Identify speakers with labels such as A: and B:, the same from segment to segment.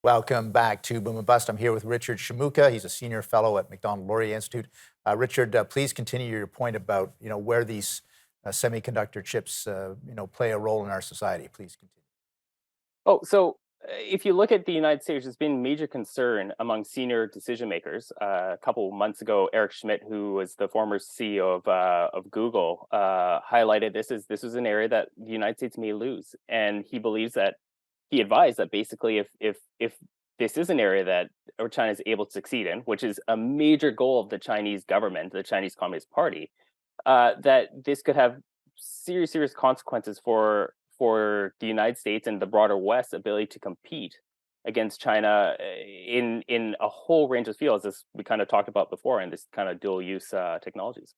A: Welcome back to Boom and Bust. I'm here with Richard Shimooka. He's a senior fellow at Macdonald-Laurier Institute. Richard, please continue your point about where these semiconductor chips play a role in our society. Please continue.
B: If you look at the United States, there's been major concern among senior decision makers. A couple of months ago, Eric Schmidt, who was the former CEO of Google, highlighted this is an area that the United States may lose, and he advised that basically if this is an area that China is able to succeed in, which is a major goal of the Chinese government, the Chinese Communist Party, that this could have serious consequences for the United States and the broader West's ability to compete against China in a whole range of fields, as we kind of talked about before, in this kind of dual use technologies.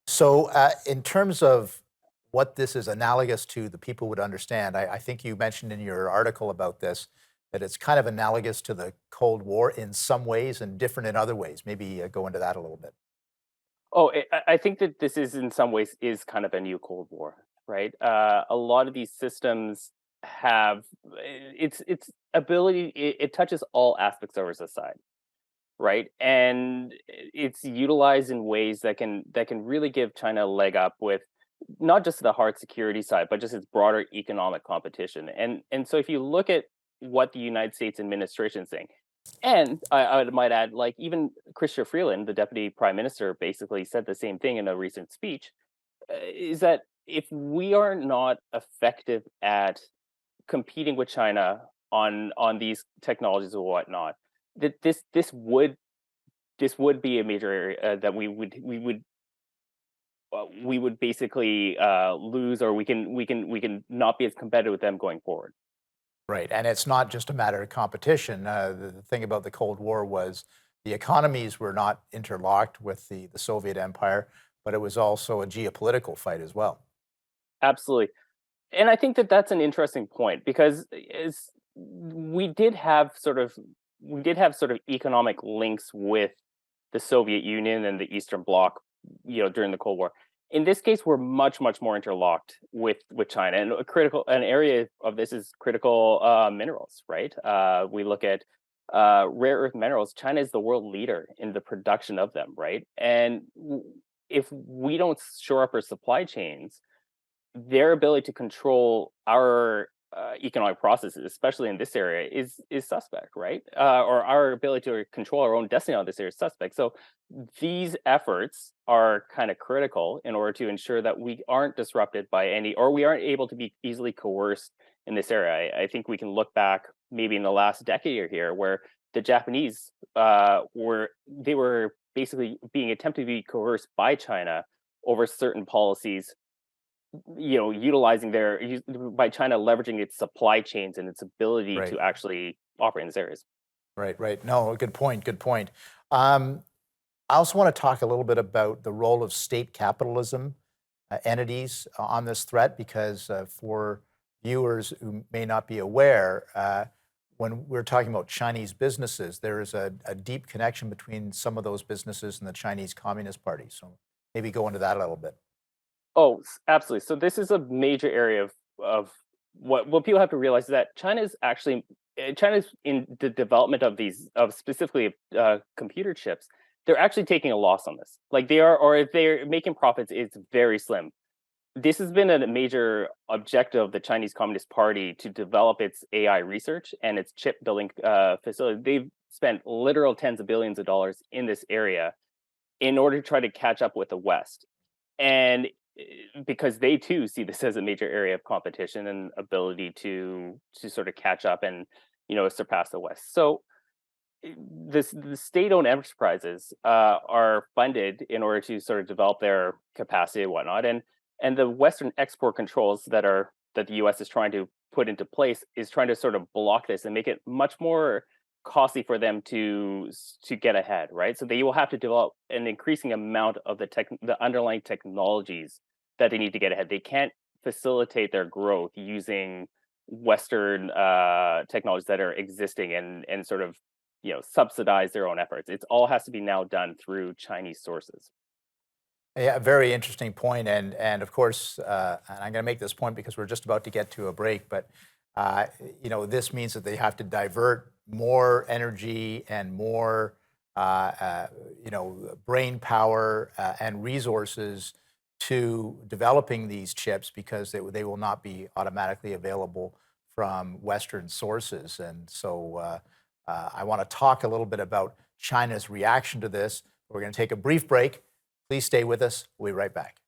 A: So, in terms of what this is analogous to, the people would understand. I think you mentioned in your article about this that it's kind of analogous to the Cold War in some ways and different in other ways. Maybe go into that a little bit.
B: I think that this is in some ways is kind of a new Cold War, right? A lot of these systems have its ability. It touches all aspects of our society, right? And it's utilized in ways that can really give China a leg up with not just the hard security side, but just its broader economic competition. And so if you look at what the United States administration is saying, and I might add, like even Chrystia Freeland, the deputy prime minister, basically said the same thing in a recent speech, is that if we are not effective at competing with China on these technologies or whatnot, that this would be a major area that we would basically lose, or we can not be as competitive with them going forward.
A: Right, and it's not just a matter of competition. The thing about the Cold War was the economies were not interlocked with the Soviet Empire, but it was also a geopolitical fight as well.
B: Absolutely. And I think that that's an interesting point, because we did have sort of economic links with the Soviet Union and the Eastern Bloc, during the Cold War. In this case, we're much more interlocked with China, and an area of this is critical minerals, right? We look at rare earth minerals. China is the world leader in the production of them, right? And if we don't shore up our supply chains, their ability to control our economic processes, especially in this area, is suspect, right? Or our ability to control our own destiny on this area is suspect. So these efforts are kind of critical in order to ensure that we aren't disrupted by or we aren't able to be easily coerced in this area. I think we can look back maybe in the last decade or here, where the Japanese were basically being attempted to be coerced by China over certain policies, utilizing by China leveraging its supply chains and its ability
A: Right.
B: to actually operate in these areas.
A: Right. No, good point. Good point. I also want to talk a little bit about the role of state capitalism entities on this threat, because for viewers who may not be aware, when we're talking about Chinese businesses, there is a deep connection between some of those businesses and the Chinese Communist Party. So maybe go into that a little bit.
B: Oh, absolutely. So this is a major area of what people have to realize, is that China's in the development of specifically computer chips. They're actually taking a loss on this. Like they are, or if they're making profits, it's very slim. This has been a major objective of the Chinese Communist Party to develop its AI research and its chip building facility. They've spent literal tens of billions of dollars in this area in order to try to catch up with the West. And because they too see this as a major area of competition and ability to sort of catch up and surpass the West. So the state-owned enterprises are funded in order to sort of develop their capacity and whatnot, and the Western export controls that the U.S. is trying to put into place is trying to sort of block this and make it much more costly for them to get ahead, right? So they will have to develop an increasing amount of the underlying technologies that they need to get ahead. They can't facilitate their growth using Western technologies that are existing and sort of subsidize their own efforts. It all has to be now done through Chinese sources.
A: Yeah, very interesting point, and of course, and I'm going to make this point because we're just about to get to a break. But this means that they have to divert more energy and more brain power and resources to developing these chips because they will not be automatically available from Western sources. And so I want to talk a little bit about China's reaction to this. We're going to take a brief break. Please stay with us. We'll be right back.